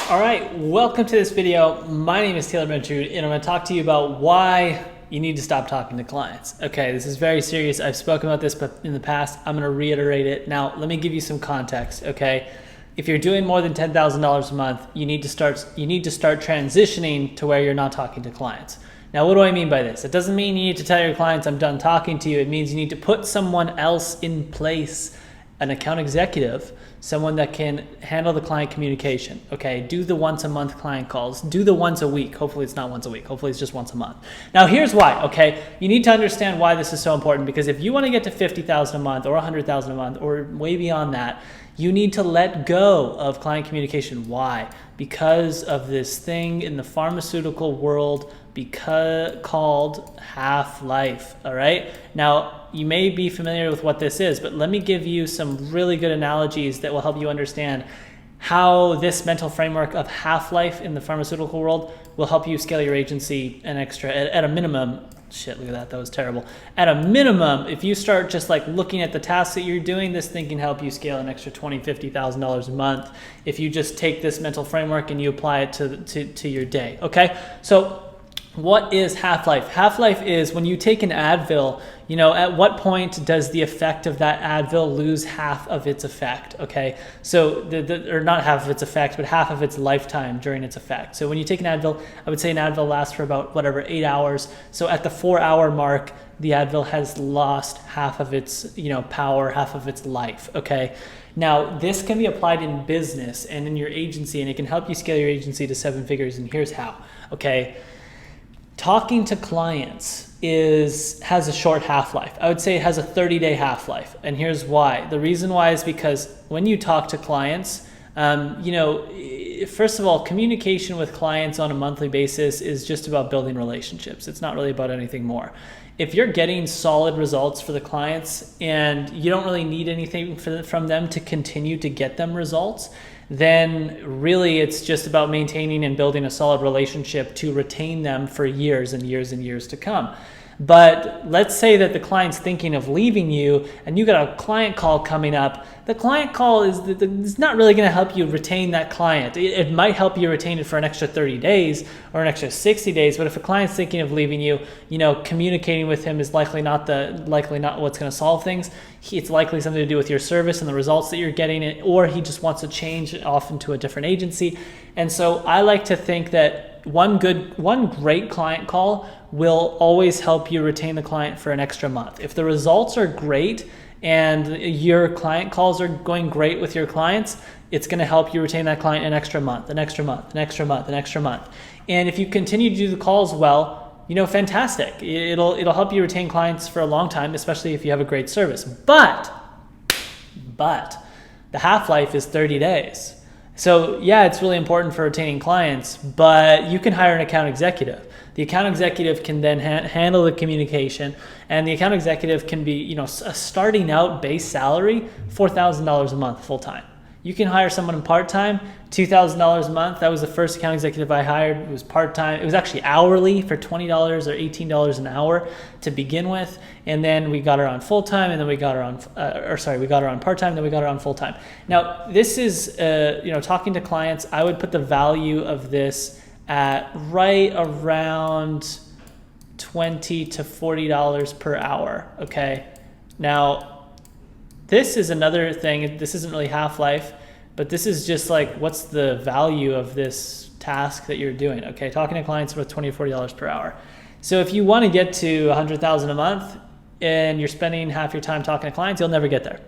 All right, welcome to this video. My name is Taylor Bentrude, and I'm going to talk to you about why you need to stop talking to clients. Okay, this is very serious. I've spoken about this in the past. I'm going to reiterate it. Now, let me give you some context, okay? If you're doing more than $10,000 a month, you need to start transitioning to where you're not talking to clients. Now, what do I mean by this? It doesn't mean you need to tell your clients, I'm done talking to you. It means you need to put someone else in place, an account executive, someone that can handle the client communication. Okay, do the once a month client calls, do the once a week. Hopefully it's not once a week, hopefully it's just once a month. Now here's why, okay? You need to understand why this is so important, because if you want to get to 50,000 a month or 100,000 a month or way beyond that, you need to let go of client communication. Why? Because of this thing in the pharmaceutical world called half-life, all right? Now, you may be familiar with what this is, but let me give you some really good analogies that will help you understand how this mental framework of half-life in the pharmaceutical world will help you scale your agency an extra, at a minimum. Shit, look at that was terrible. At a minimum, if you start just like looking at the tasks that you're doing, this thing can help you scale an extra $20,000, $50,000 a month if you just take this mental framework and you apply it to your day, okay? So what is half-life? Half-life is when you take an Advil, you know, at what point does the effect of that Advil lose half of its effect, okay? So, or not half of its effect, but half of its lifetime during its effect. So when you take an Advil, I would say an Advil lasts for about, 8 hours. So at the 4-hour mark, the Advil has lost half of its, power, half of its life, okay? Now, this can be applied in business and in your agency, and it can help you scale your agency to 7 figures, and here's how, okay? Talking to clients has a short half-life. I would say it has a 30-day half-life, and here's why. The reason why is because when you talk to clients, first of all, communication with clients on a monthly basis is just about building relationships. It's not really about anything more. If you're getting solid results for the clients and you don't really need anything from them to continue to get them results, then really it's just about maintaining and building a solid relationship to retain them for years and years and years to come. But let's say that the client's thinking of leaving you and you got a client call coming up. The client call is not really going to help you retain that client. It might help you retain it for an extra 30 days or an extra 60 days. But if a client's thinking of leaving you, communicating with him is likely not what's going to solve things. It's likely something to do with your service and the results that you're getting, or he just wants to change off into a different agency. And so I like to think that one great client call will always help you retain the client for an extra month. If the results are great and your client calls are going great with your clients, it's going to help you retain that client an extra month, an extra month, an extra month, an extra month. And if you continue to do the calls well, fantastic. It'll help you retain clients for a long time, especially if you have a great service. But the half-life is 30 days. So yeah, it's really important for retaining clients, but you can hire an account executive. The account executive can then handle the communication, and the account executive can be, a starting out base salary, $4,000 a month full-time. You can hire someone in part-time, $2,000 a month. That was the first account executive I hired. It was part-time. It was actually hourly for $20 or $18 an hour to begin with. And then we got her on full-time, and then we got her on, we got her on part-time, then we got her on full-time. Now, this is, talking to clients, I would put the value of this at right around $20 to $40 per hour, okay? Now, this is another thing. This isn't really half-life, but this is just like, what's the value of this task that you're doing? Okay, talking to clients worth $20 to $40 per hour. So if you want to get to $100,000 a month and you're spending half your time talking to clients, you'll never get there.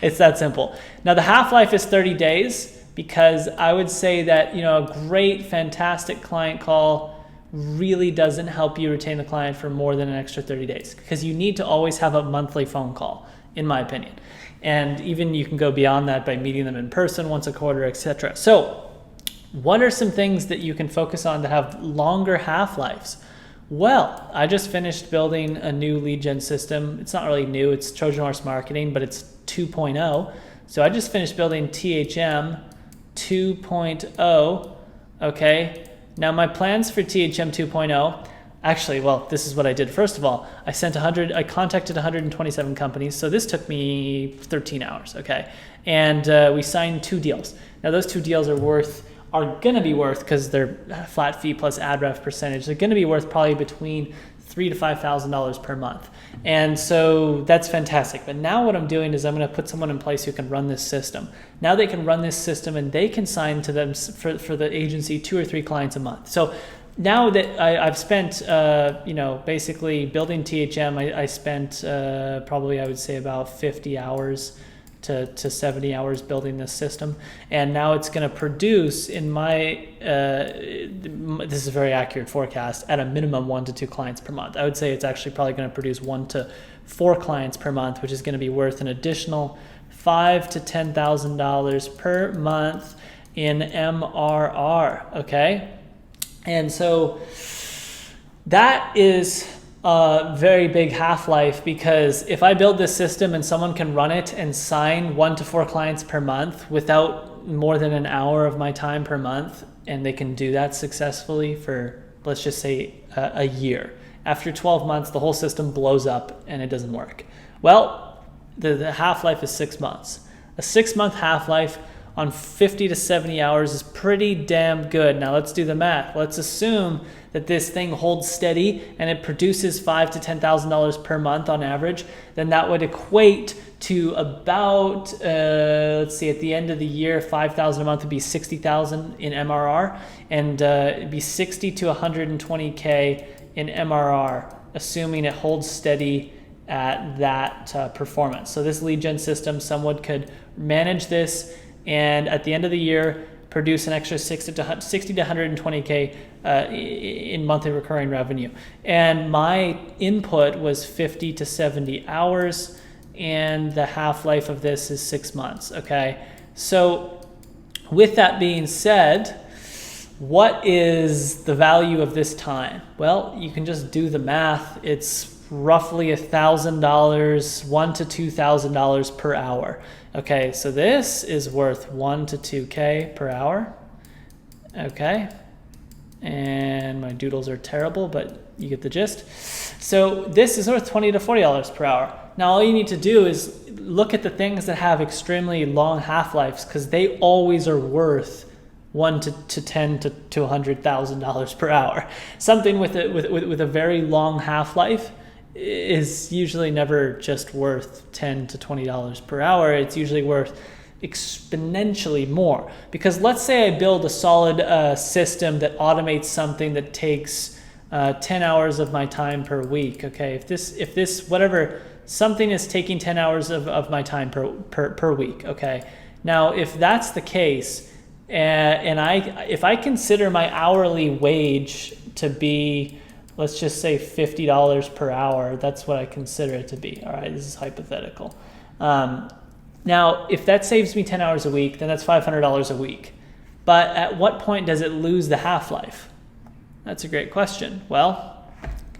It's that simple. Now, the half-life is 30 days because I would say that, a great, fantastic client call really doesn't help you retain the client for more than an extra 30 days because you need to always have a monthly phone call, in my opinion. And even you can go beyond that by meeting them in person once a quarter, etc. So what are some things that you can focus on to have longer half-lives? Well, I just finished building a new lead gen system. It's not really new, it's Trojan Horse Marketing, but it's 2.0. So I just finished building THM 2.0, okay? Now my plans for THM 2.0, actually, well, this is what I did. First of all, I contacted 127 companies, so this took me 13 hours, okay? And we signed 2 deals. Now those 2 deals are worth are going to be worth, because they're flat fee plus ad rev percentage, they're going to be worth probably between $3,000 to $5,000 per month. And so that's fantastic. But now what I'm doing is I'm going to put someone in place who can run this system. Now they can run this system and they can sign to them for the agency 2 or 3 clients a month. So now that I've spent, basically building THM, I spent probably, I would say, about 50 hours to 70 hours building this system. And now it's going to produce, in my, this is a very accurate forecast, at a minimum 1 to 2 clients per month. I would say it's actually probably going to produce 1 to 4 clients per month, which is going to be worth an additional $5,000 to $10,000 per month in MRR, okay? And so that is a very big half-life, because if I build this system and someone can run it and sign 1 to 4 clients per month without more than an hour of my time per month, and they can do that successfully for, let's just say, a year. After 12 months, the whole system blows up and it doesn't work. Well, the half-life is 6 months. A 6-month half-life on 50 to 70 hours is pretty damn good. Now let's do the math. Let's assume that this thing holds steady and it produces $5,000 to $10,000 per month on average. Then that would equate to about, let's see, at the end of the year, $5,000 a month would be $60,000 in MRR, and it'd be 60 to 120K in MRR, assuming it holds steady at that performance. So this lead gen system, someone could manage this, and at the end of the year, produce an extra 60 to 120K in monthly recurring revenue. And my input was 50 to 70 hours, and the half-life of this is 6 months, okay? So with that being said, what is the value of this time? Well, you can just do the math. It's roughly $1,000, $1,000 to $2,000 per hour. Okay, so this is worth 1 to 2K per hour. Okay, and my doodles are terrible, but you get the gist. So this is worth $20 to $40 per hour. Now all you need to do is look at the things that have extremely long half-lives, because they always are worth $1 to $10 to $100,000 per hour. Something with a very long half-life is usually never just worth $10 to $20 per hour. It's usually worth exponentially more. Because let's say I build a solid system that automates something that takes 10 hours of my time per week. Okay, if this whatever, something is taking 10 hours of my time per week. Okay, now if that's the case, and if I consider my hourly wage to be, let's just say $50 per hour, that's what I consider it to be. All right, this is hypothetical. Now, if that saves me 10 hours a week, then that's $500 a week. But at what point does it lose the half-life? That's a great question. Well,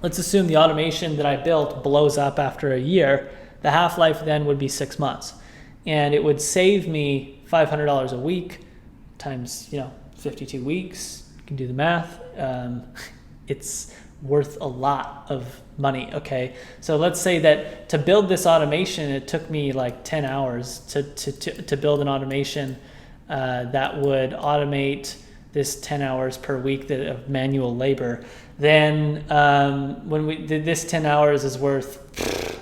let's assume the automation that I built blows up after a year. The half-life then would be 6 months. And it would save me $500 a week times, 52 weeks. You can do the math. It's worth a lot of money. Okay, so let's say that to build this automation, it took me like 10 hours to build an automation that would automate this 10 hours per week of manual labor. Then when we did this, 10 hours is worth,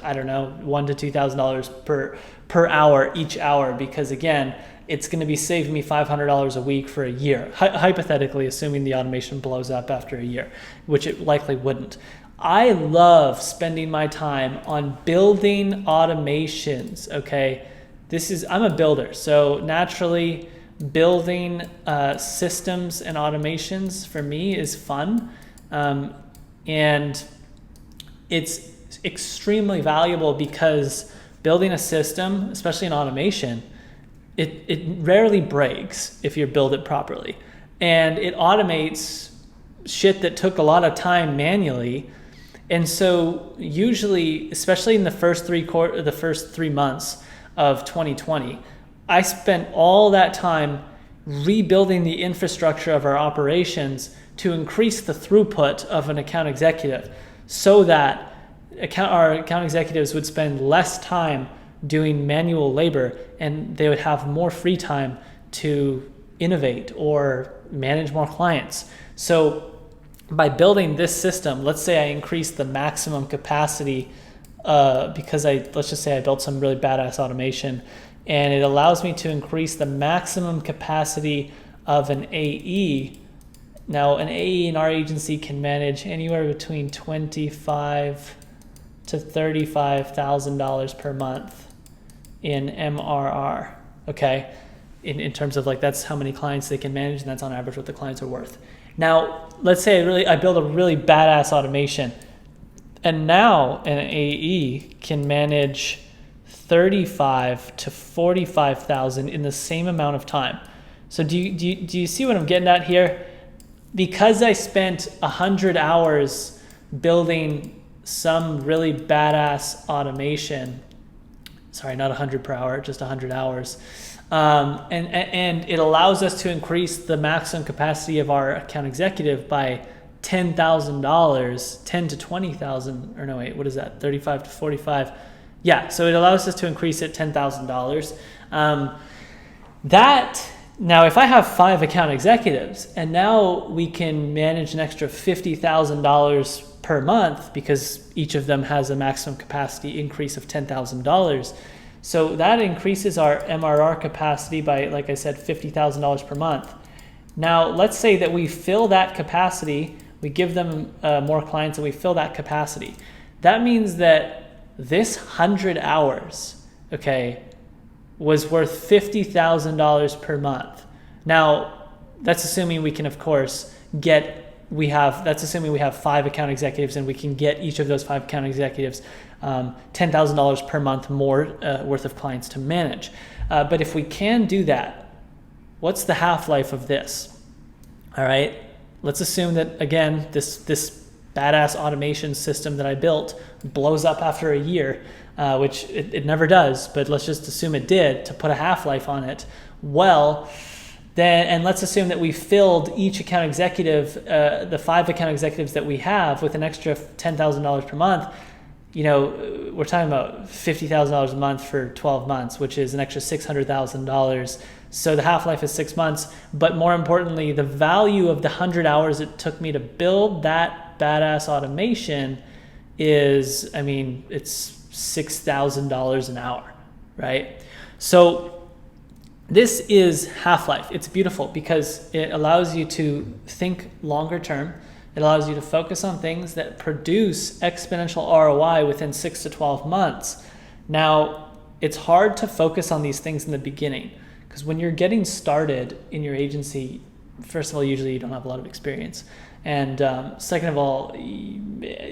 I don't know, $1,000 to $2,000 per hour each hour, because again, it's going to be saving me $500 a week for a year, hypothetically, assuming the automation blows up after a year, which it likely wouldn't. I love spending my time on building automations, okay? I'm a builder, so naturally building systems and automations for me is fun, and it's extremely valuable because building a system, especially an automation, it rarely breaks if you build it properly. And it automates shit that took a lot of time manually. And so usually, especially in the first 3 months of 2020, I spent all that time rebuilding the infrastructure of our operations to increase the throughput of an account executive, so that our account executives would spend less time doing manual labor and they would have more free time to innovate or manage more clients. So by building this system, let's say I increase the maximum capacity because let's just say I built some really badass automation, and it allows me to increase the maximum capacity of an AE. Now, an AE in our agency can manage anywhere between $25,000 to $35,000 per month in MRR. Okay, in terms of like that's how many clients they can manage, and that's on average what the clients are worth. Now, let's say I build a really badass automation, and now an AE can manage 35 to 45,000 in the same amount of time. So do you see what I'm getting at here? Because I spent 100 hours building some really badass automation, sorry, not 100 per hour, just 100 hours, and it allows us to increase the maximum capacity of our account executive by $10,000, 10 to 20,000, or no, wait, what is that? 35 to 45. Yeah, so it allows us to increase it $10,000. Now, if I have 5 account executives, and now we can manage an extra $50,000 per month because each of them has a maximum capacity increase of $10,000. So that increases our MRR capacity by, like I said, $50,000 per month. Now, let's say that we fill that capacity, we give them more clients and we fill that capacity. That means that this 100 hours, okay, was worth $50,000 per month. Now, that's assuming we can, of course, that's assuming we have 5 account executives and we can get each of those 5 account executives $10,000 per month more worth of clients to manage. But if we can do that, what's the half-life of this? All right, let's assume that, again, this badass automation system that I built blows up after a year, which it never does, but let's just assume it did to put a half-life on it. Well, then, and let's assume that we filled each account executive, the 5 account executives that we have, with an extra $10,000 per month. You know, we're talking about $50,000 a month for 12 months, which is an extra $600,000. So the half-life is 6 months. But more importantly, the value of the 100 hours it took me to build that badass automation is, I mean, it's $6,000 an hour, right? So this is half-life. It's beautiful because it allows you to think longer term. It allows you to focus on things that produce exponential ROI within 6 to 12 months. Now, it's hard to focus on these things in the beginning because when you're getting started in your agency, first of all, usually you don't have a lot of experience. And second of all, you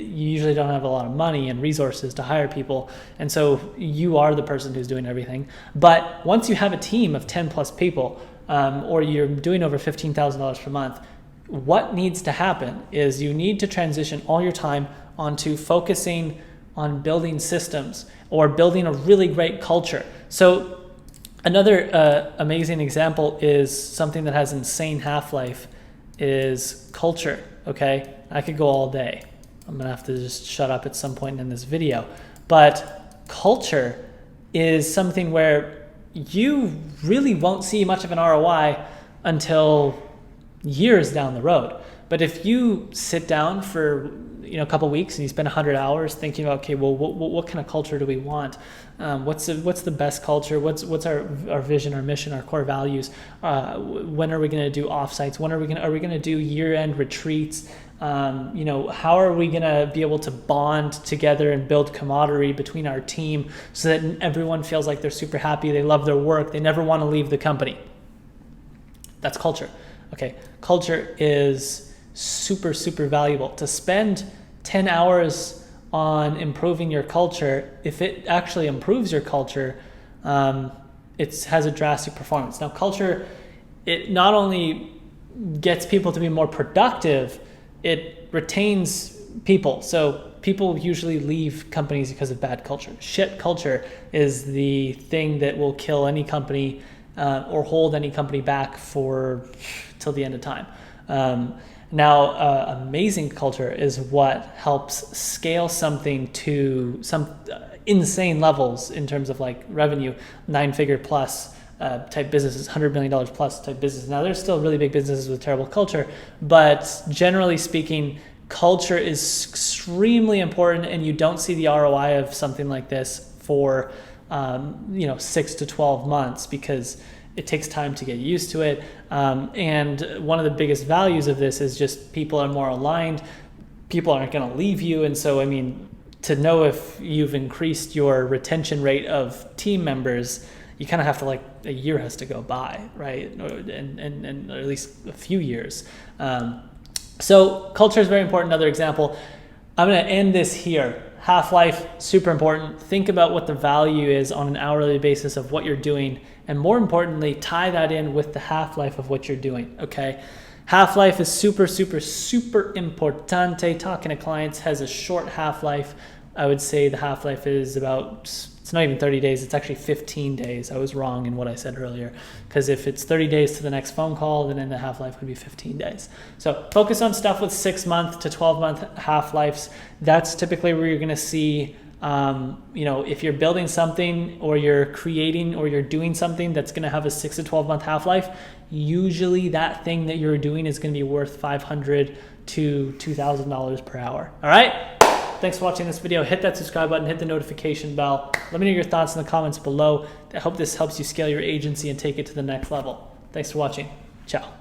usually don't have a lot of money and resources to hire people. And so you are the person who's doing everything. But once you have a team of 10 plus people, or you're doing over $15,000 per month, what needs to happen is you need to transition all your time onto focusing on building systems or building a really great culture. So another amazing example is something that has insane half-life is culture, okay? I could go all day. I'm gonna have to just shut up at some point in this video. But culture is something where you really won't see much of an ROI until years down the road. But if you sit down for a couple weeks and you spend 100 hours thinking about, okay, well, what kind of culture do we want? What's the best culture? What's our vision, our mission, our core values? When are we going to do offsites? When are we going to do year-end retreats? How are we going to be able to bond together and build camaraderie between our team so that everyone feels like they're super happy, they love their work, they never want to leave the company? That's culture. Okay, culture is super, super valuable. To spend 10 hours on improving your culture, if it actually improves your culture, it has a drastic performance. Now, culture, it not only gets people to be more productive, it retains people. So people usually leave companies because of bad culture. Shit culture is the thing that will kill any company or hold any company back till the end of time. Amazing culture is what helps scale something to some insane levels in terms of like revenue, 9-figure plus type businesses, $100 million plus type businesses. Now, there's still really big businesses with terrible culture, but generally speaking, culture is extremely important, and you don't see the ROI of something like this for 6 to 12 months because it takes time to get used to it. And one of the biggest values of this is just people are more aligned. People aren't going to leave you. And so, I mean, to know if you've increased your retention rate of team members, you kind of have to, like, a year has to go by, right? And or at least a few years. So culture is very important. Another example. I'm going to end this here. Half-life, super important. Think about what the value is on an hourly basis of what you're doing, and more importantly, tie that in with the half-life of what you're doing, okay? Half-life is super, super, super importante. Talking to clients has a short half-life. I would say the half-life is about, it's not even 30 days, it's actually 15 days. I was wrong in what I said earlier, because if it's 30 days to the next phone call, then the half-life would be 15 days. So focus on stuff with 6-month to 12-month half-lives. That's typically where you're gonna see, if you're building something or you're creating or you're doing something that's gonna have a 6 to 12-month half-life, usually that thing that you're doing is gonna be worth $500 to $2,000 per hour, all right? Thanks for watching this video. Hit that subscribe button, hit the notification bell. Let me know your thoughts in the comments below. I hope this helps you scale your agency and take it to the next level. Thanks for watching. Ciao.